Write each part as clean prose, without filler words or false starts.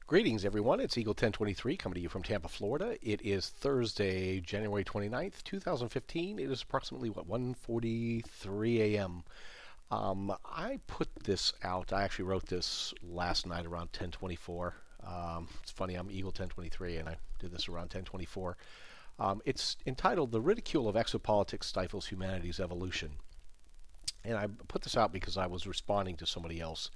Greetings, everyone. It's Eagle 1023 coming to you from Tampa, Florida. It is Thursday, January 29th, 2015. It is approximately, 1:43 a.m. I put this out. I actually wrote this last night around 1024. It's funny, I'm Eagle 1023, and I did this around 1024. It's entitled The Ridicule of Exopolitics Stifles Humanity's Evolution. And I put this out because I was responding to somebody else.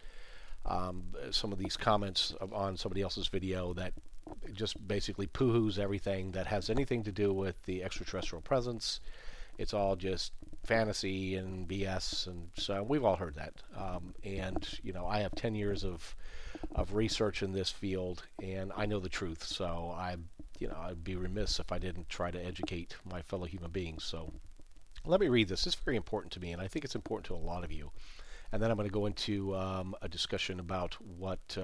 Some of these comments on somebody else's video that just basically poo-hoos everything that has anything to do with the extraterrestrial presence. It's all just fantasy and BS, and so we've all heard that. I have 10 years of research in this field, and I know the truth. So I'd be remiss if I didn't try to educate my fellow human beings. So let me read this. This is very important to me, and I think it's important to a lot of you. And then I'm going to go into a discussion about what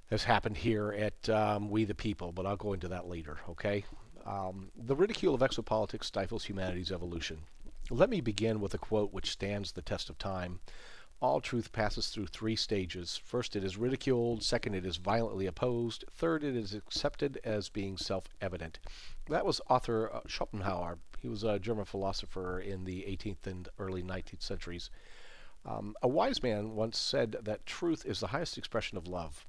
has happened here at We the People, but I'll go into that later, okay? The ridicule of exopolitics stifles humanity's evolution. Let me begin with a quote which stands the test of time. All truth passes through three stages. First, it is ridiculed. Second, it is violently opposed. Third, it is accepted as being self-evident. That was author Schopenhauer. He was a German philosopher in the 18th and early 19th centuries. A wise man once said that truth is the highest expression of love.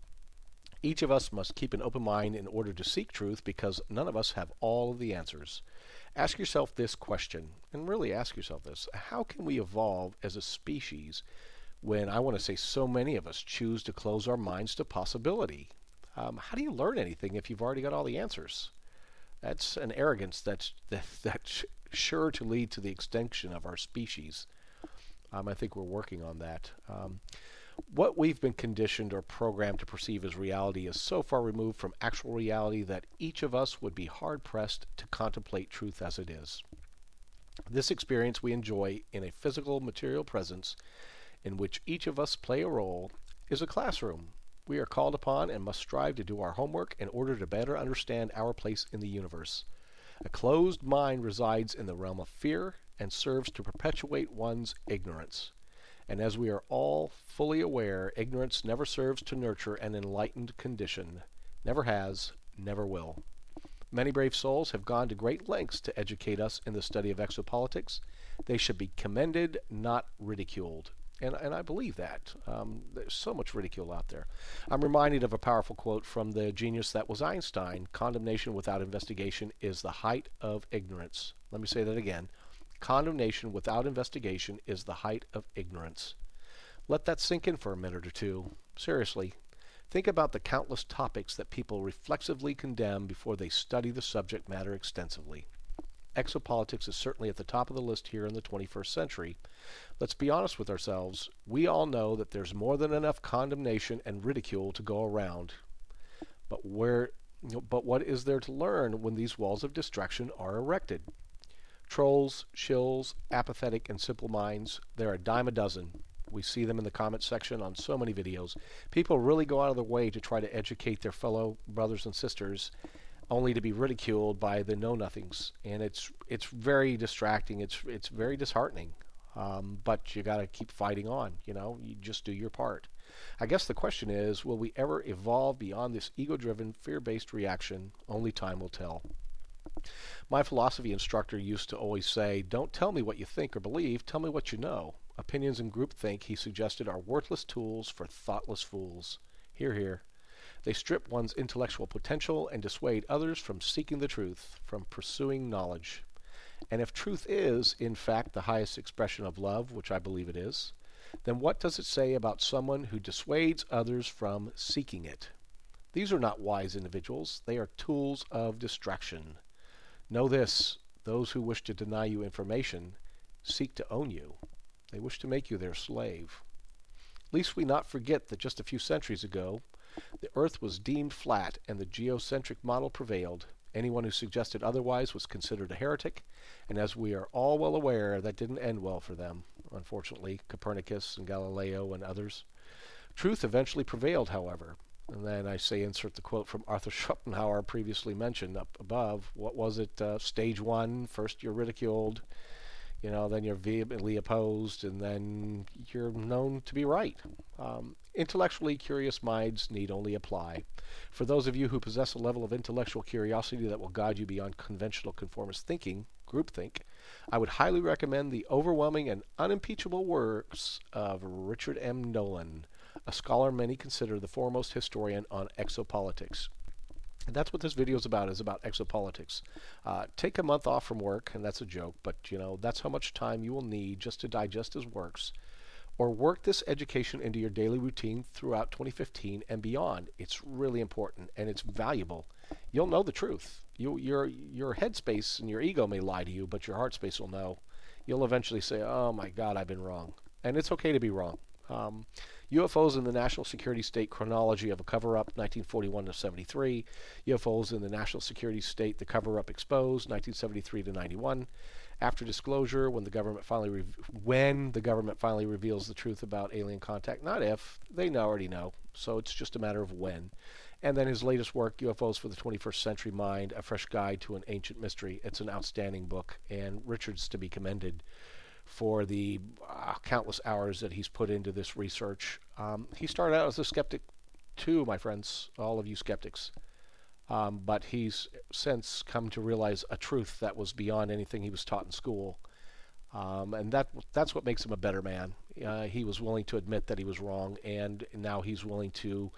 Each of us must keep an open mind in order to seek truth because none of us have all of the answers. Ask yourself this question, and really ask yourself this. How can we evolve as a species when, I want to say, so many of us choose to close our minds to possibility? How do you learn anything if you've already got all the answers? That's an arrogance that's sure to lead to the extinction of our species. I think we're working on that. What we've been conditioned or programmed to perceive as reality is so far removed from actual reality that each of us would be hard-pressed to contemplate truth as it is. This experience we enjoy in a physical, material presence in which each of us play a role is a classroom. We are called upon and must strive to do our homework in order to better understand our place in the universe. A closed mind resides in the realm of fear and serves to perpetuate one's ignorance. And as we are all fully aware, ignorance never serves to nurture an enlightened condition. Never has, never will. Many brave souls have gone to great lengths to educate us in the study of exopolitics. They should be commended, not ridiculed. And I believe that. There's so much ridicule out there. I'm reminded of a powerful quote from the genius that was Einstein. Condemnation without investigation is the height of ignorance. Let me say that again. Condemnation without investigation is the height of ignorance. Let that sink in for a minute or two. Seriously, think about the countless topics that people reflexively condemn before they study the subject matter extensively. Exopolitics is certainly at the top of the list here in the 21st century. Let's be honest with ourselves. We all know that there's more than enough condemnation and ridicule to go around. But what is there to learn when these walls of distraction are erected? Trolls, shills, apathetic, and simple minds, they're a dime a dozen. We see them in the comment section on so many videos. People really go out of their way to try to educate their fellow brothers and sisters, only to be ridiculed by the know-nothings. And it's very distracting. It's very disheartening. But you got to keep fighting on. You just do your part. I guess the question is, will we ever evolve beyond this ego-driven, fear-based reaction? Only time will tell. My philosophy instructor used to always say, don't tell me what you think or believe, tell me what you know. Opinions and groupthink, he suggested, are worthless tools for thoughtless fools. Hear, hear. They strip one's intellectual potential and dissuade others from seeking the truth, from pursuing knowledge. And if truth is, in fact, the highest expression of love, which I believe it is, then what does it say about someone who dissuades others from seeking it? These are not wise individuals. They are tools of distraction. Know this, those who wish to deny you information seek to own you. They wish to make you their slave. Least we not forget that just a few centuries ago, the earth was deemed flat and the geocentric model prevailed. Anyone who suggested otherwise was considered a heretic, and as we are all well aware, that didn't end well for them. Unfortunately, Copernicus and Galileo and others. Truth eventually prevailed, however. And then I say insert the quote from Arthur Schopenhauer previously mentioned up above. What was it? Stage one, first you're ridiculed, Then you're vehemently opposed, and then you're known to be right. Intellectually curious minds need only apply. For those of you who possess a level of intellectual curiosity that will guide you beyond conventional conformist thinking, groupthink, I would highly recommend the overwhelming and unimpeachable works of Richard M. Dolan, a scholar many consider the foremost historian on exopolitics. And that's what this video is about exopolitics. Take a month off from work, and that's a joke, but that's how much time you will need just to digest his works, or work this education into your daily routine throughout 2015 and beyond. It's really important, and it's valuable. You'll know the truth. Your headspace and your ego may lie to you, but your heart space will know. You'll eventually say, oh my God, I've been wrong. And it's okay to be wrong. UFOs in the National Security State Chronology of a Cover-Up, 1941 to 73. UFOs in the National Security State, The Cover-Up Exposed, 1973 to 91. After disclosure, when the government finally reveals the truth about alien contact, not if, they already know. So it's just a matter of when. And then his latest work, UFOs for the 21st Century Mind, A Fresh Guide to an Ancient Mystery. It's an outstanding book, and Richard's to be commended for the countless hours that he's put into this research. He started out as a skeptic too, my friends, all of you skeptics. But he's since come to realize a truth that was beyond anything he was taught in school. And that's what makes him a better man. He was willing to admit that he was wrong, and now he's willing to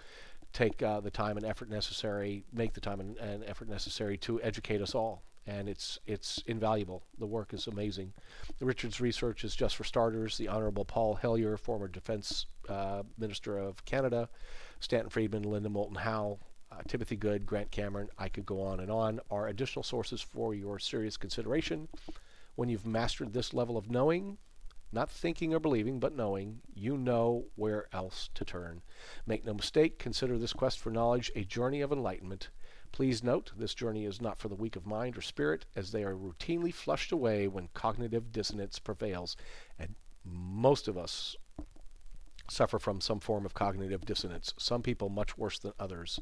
take the time and effort necessary, make the time and effort necessary to educate us all. And it's invaluable. The work is amazing. Richard's research is just for starters. The Honorable Paul Hellyer, former Defense Minister of Canada, Stanton Friedman, Linda Moulton Howe, Timothy Good, Grant Cameron, I could go on, are additional sources for your serious consideration. When you've mastered this level of knowing, not thinking or believing, but knowing, you know where else to turn. Make no mistake, consider this quest for knowledge a journey of enlightenment. Please note, this journey is not for the weak of mind or spirit, as they are routinely flushed away when cognitive dissonance prevails. And most of us suffer from some form of cognitive dissonance, some people much worse than others.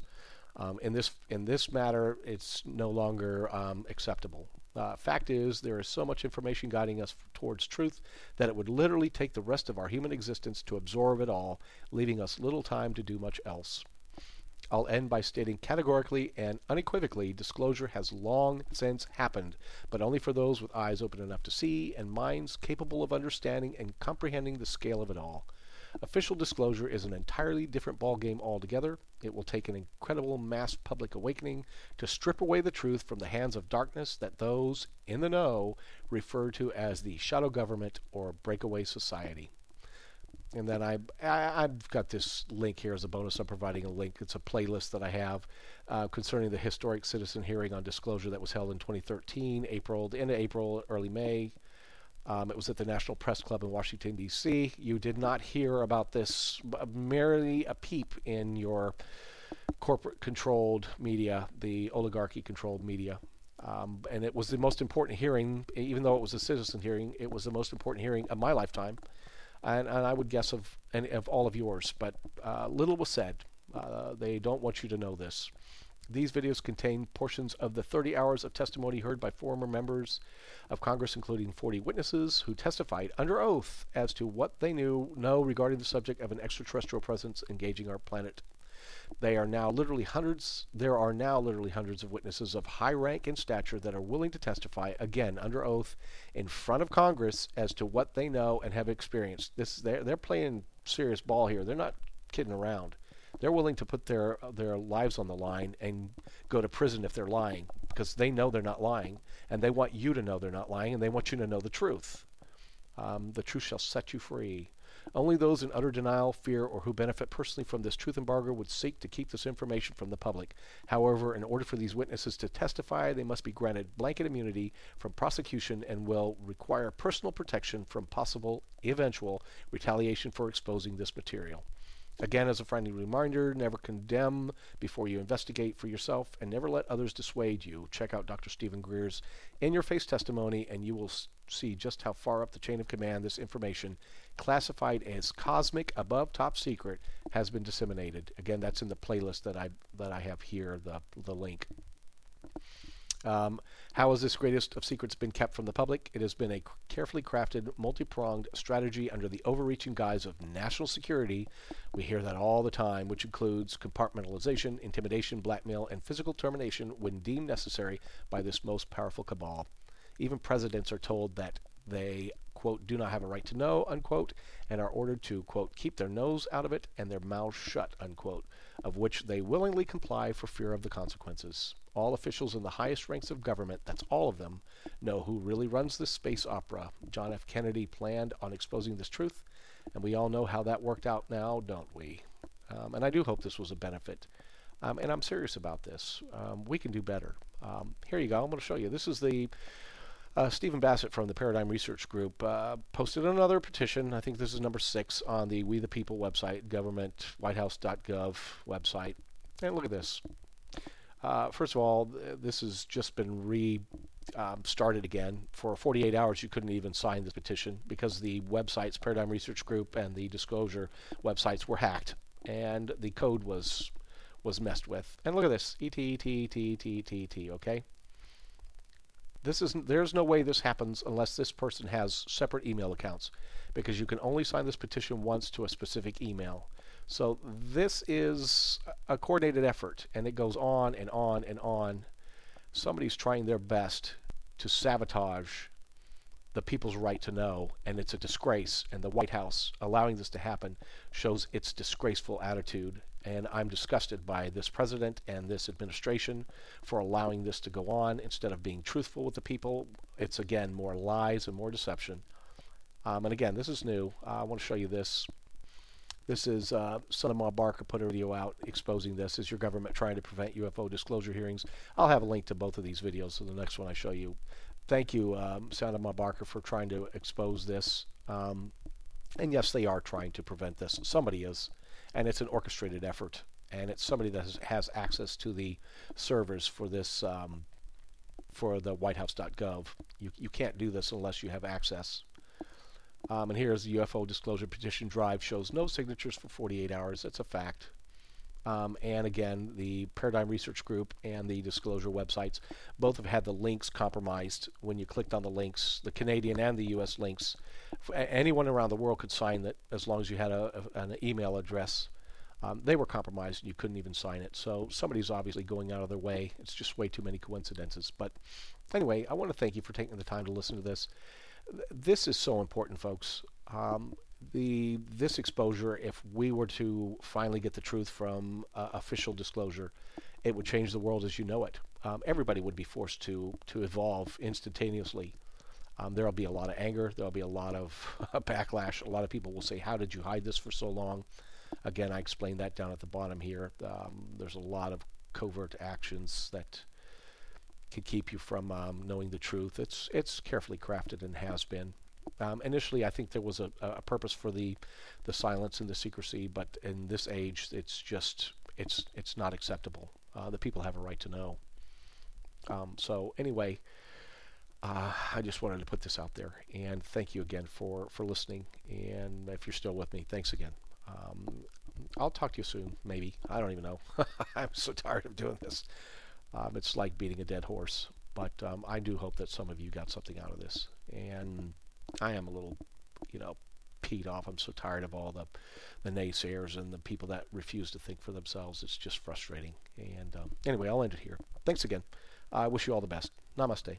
In this matter, it's no longer acceptable. Fact is, there is so much information guiding us towards truth that it would literally take the rest of our human existence to absorb it all, leaving us little time to do much else. I'll end by stating categorically and unequivocally, disclosure has long since happened, but only for those with eyes open enough to see and minds capable of understanding and comprehending the scale of it all. Official disclosure is an entirely different ballgame altogether. It will take an incredible mass public awakening to strip away the truth from the hands of darkness that those in the know refer to as the shadow government or breakaway society. And then I've got this link here as a bonus. I'm providing a link. It's a playlist that I have concerning the historic citizen hearing on disclosure that was held in 2013, the end of April, early May. It was at the National Press Club in Washington, D.C. You did not hear about this, merely a peep in your corporate-controlled media, the oligarchy-controlled media. And it was the most important hearing, even though it was a citizen hearing, it was the most important hearing of my lifetime. And I would guess of all of yours, but little was said. They don't want you to know this. These videos contain portions of the 30 hours of testimony heard by former members of Congress, including 40 witnesses who testified under oath as to what they know regarding the subject of an extraterrestrial presence engaging our planet. There are now literally hundreds of witnesses of high rank and stature that are willing to testify, again under oath, in front of Congress as to what they know and have experienced. They're playing serious ball here. They're not kidding around. They're willing to put their lives on the line and go to prison if they're lying, because they know they're not lying, and they want you to know they're not lying, and they want you to know the truth. The truth shall set you free. Only those in utter denial, fear, or who benefit personally from this truth embargo would seek to keep this information from the public. However, in order for these witnesses to testify, they must be granted blanket immunity from prosecution and will require personal protection from possible, eventual retaliation for exposing this material. Again, as a friendly reminder, never condemn before you investigate for yourself, and never let others dissuade you. Check out Dr. Stephen Greer's in-your-face testimony, and you will see just how far up the chain of command this information, classified as cosmic, above top secret, has been disseminated. Again, that's in the playlist that I have here, the link. How has this greatest of secrets been kept from the public? It has been a carefully crafted, multi-pronged strategy under the overreaching guise of national security. We hear that all the time, which includes compartmentalization, intimidation, blackmail, and physical termination when deemed necessary by this most powerful cabal. Even presidents are told that they, quote, do not have a right to know, unquote, and are ordered to, quote, keep their nose out of it and their mouths shut, unquote, of which they willingly comply for fear of the consequences. All officials in the highest ranks of government, that's all of them, know who really runs this space opera. John F. Kennedy planned on exposing this truth, and we all know how that worked out now, don't we? And I do hope this was a benefit. And I'm serious about this. We can do better. Here you go. I'm going to show you. This is the Stephen Bassett from the Paradigm Research Group posted another petition. I think this is number 6 on the We the People website, government, whitehouse.gov website. And look at this. First of all, this has just been started again. For 48 hours, you couldn't even sign this petition because the websites, Paradigm Research Group and the Disclosure websites, were hacked, and the code was messed with. And look at this, ET, okay? There's no way this happens unless this person has separate email accounts, because you can only sign this petition once to a specific email. So this is a coordinated effort, and it goes on and on and on. Somebody's trying their best to sabotage the people's right to know, and it's a disgrace. And the White House allowing this to happen shows its disgraceful attitude. And I'm disgusted by this president and this administration for allowing this to go on instead of being truthful with the people. It's, again, more lies and more deception. And again, this is new. I want to show you this. This is Son-in-Law Barker put a video out exposing this. Is your government trying to prevent UFO disclosure hearings? I'll have a link to both of these videos in the next one I show you. Thank you, Son-in-Law Barker, for trying to expose this. And yes, they are trying to prevent this. Somebody is. And it's an orchestrated effort. And it's somebody that has access to the servers for this, for the whitehouse.gov. You can't do this unless you have access. And here's the UFO disclosure petition drive. Shows no signatures for 48 hours. That's a fact. And again, the Paradigm Research Group and the Disclosure websites both have had the links compromised. When you clicked on the links, the Canadian and the U.S. links, anyone around the world could sign that as long as you had an email address. They were compromised, and you couldn't even sign it. So somebody's obviously going out of their way. It's just way too many coincidences. But anyway, I want to thank you for taking the time to listen to this. This is so important, folks. This exposure, if we were to finally get the truth from official disclosure, it would change the world as you know it. Everybody would be forced to evolve instantaneously. There'll be a lot of anger. There'll be a lot of backlash. A lot of people will say, how did you hide this for so long? Again, I explained that down at the bottom here. There's a lot of covert actions that could keep you from knowing the truth. It's carefully crafted and has been. Initially, I think there was a purpose for the silence and the secrecy, but in this age, it's not acceptable. The people have a right to know. So anyway, I just wanted to put this out there, and thank you again for listening. And if you're still with me, thanks again. I'll talk to you soon, maybe. I don't even know. I'm so tired of doing this. It's like beating a dead horse, but I do hope that some of you got something out of this. And I am a little, peed off. I'm so tired of all the naysayers and the people that refuse to think for themselves. It's just frustrating. And anyway, I'll end it here. Thanks again. I wish you all the best. Namaste.